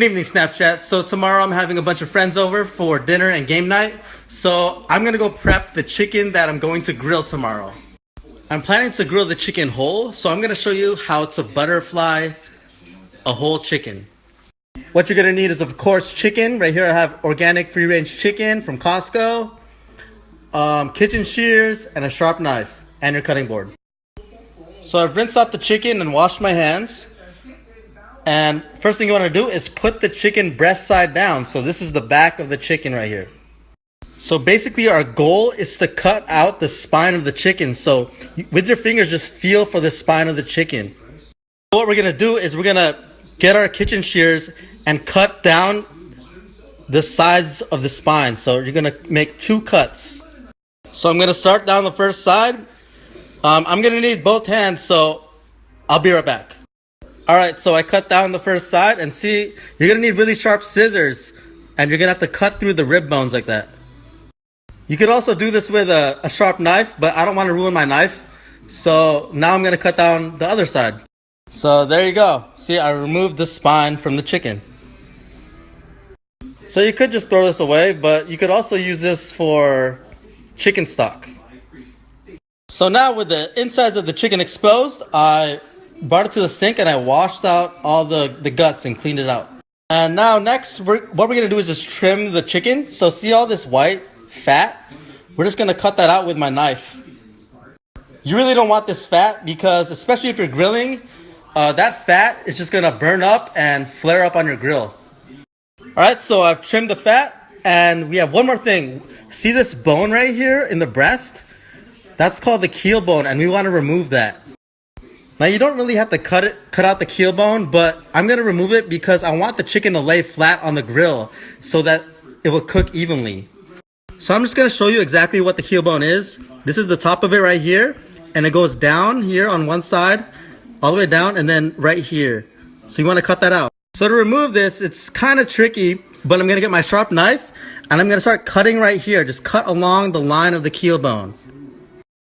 Good evening, Snapchat. So tomorrow I'm having a bunch of friends over for dinner and game night. So I'm gonna go prep the chicken that I'm going to grill tomorrow. I'm planning to grill the chicken whole, so I'm gonna show you how to butterfly a whole chicken. What you're gonna need is, of course, chicken. Right here I have organic free-range chicken from Costco, kitchen shears, and a sharp knife, and your cutting board. So I've rinsed off the chicken and washed my hands. And first thing you want to do is put the chicken breast side down. So this is the back of the chicken right here. So basically our goal is to cut out the spine of the chicken. So with your fingers, just feel for the spine of the chicken. What we're going to do is we're going to get our kitchen shears and cut down the sides of the spine. So you're going to make 2 cuts. So I'm going to start down the first side. I'm going to need both hands, so I'll be right back. Alright, so I cut down the first side, and see, you're going to need really sharp scissors, and you're going to have to cut through the rib bones like that. You could also do this with a sharp knife, but I don't want to ruin my knife, so now I'm going to cut down the other side. So there you go. See, I removed the spine from the chicken. So you could just throw this away, but you could also use this for chicken stock. So now with the insides of the chicken exposed, I brought it to the sink and I washed out all the guts and cleaned it out. And now next, what we're going to do is just trim the chicken. So see all this white fat? We're just going to cut that out with my knife. You really don't want this fat because, especially if you're grilling, that fat is just going to burn up and flare up on your grill. Alright, so I've trimmed the fat, and we have one more thing. See this bone right here in the breast? That's called the keel bone, and we want to remove that. Now you don't really have to cut out the keel bone, but I'm going to remove it because I want the chicken to lay flat on the grill so that it will cook evenly. So I'm just going to show you exactly what the keel bone is. This is the top of it right here, and it goes down here on one side, all the way down, and then right here. So you want to cut that out. So to remove this, it's kind of tricky, but I'm going to get my sharp knife, and I'm going to start cutting right here. Just cut along the line of the keel bone.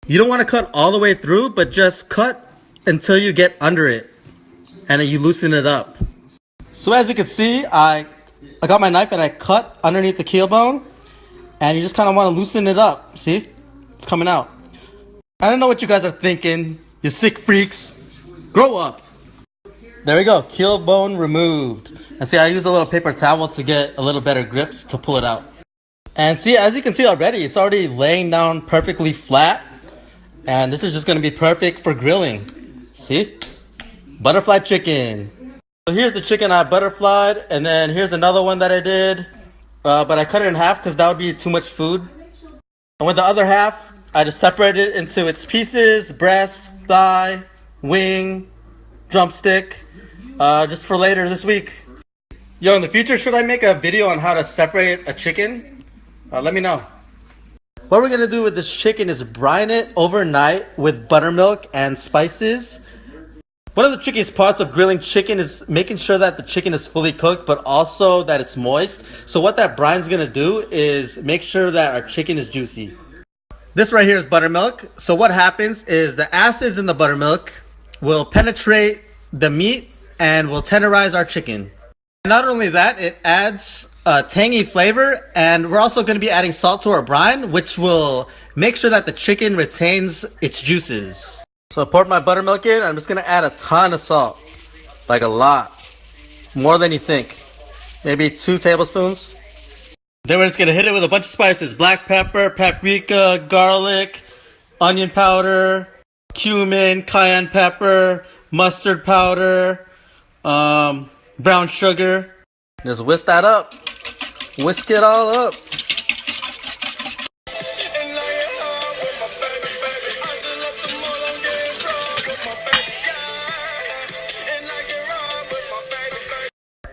You don't want to cut all the way through, but just cut until you get under it and you loosen it up. So as you can see, I got my knife and I cut underneath the keel bone, and you just kind of want to loosen it up. See, it's coming out. I don't know what you guys are thinking, you sick freaks. Grow up. There we go, keel bone removed. And see, I used a little paper towel to get a little better grips to pull it out. And see, as you can see already, it's already laying down perfectly flat, and this is just going to be perfect for grilling. See? Butterfly chicken. So here's the chicken I butterflied, and then here's another one that I did, but I cut it in half because that would be too much food. And with the other half, I just separated it into its pieces: breast, thigh, wing, drumstick, just for later this week. Yo, in the future, should I make a video on how to separate a chicken? Let me know. What we're going to do with this chicken is brine it overnight with buttermilk and spices. One of the trickiest parts of grilling chicken is making sure that the chicken is fully cooked, but also that it's moist. So what that brine is going to do is make sure that our chicken is juicy. This right here is buttermilk. So what happens is the acids in the buttermilk will penetrate the meat and will tenderize our chicken. Not only that, it adds a tangy flavor, and we're also going to be adding salt to our brine, which will make sure that the chicken retains its juices. So I poured my buttermilk in. I'm just going to add a ton of salt, like a lot, more than you think, maybe 2 tablespoons. Then we're just going to hit it with a bunch of spices: black pepper, paprika, garlic, onion powder, cumin, cayenne pepper, mustard powder, brown sugar. Just whisk that up. Whisk it all up.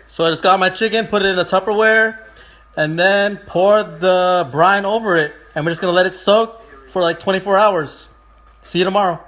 So I just got my chicken, put it in a Tupperware, and then pour the brine over it. And we're just going to let it soak for like 24 hours. See you tomorrow.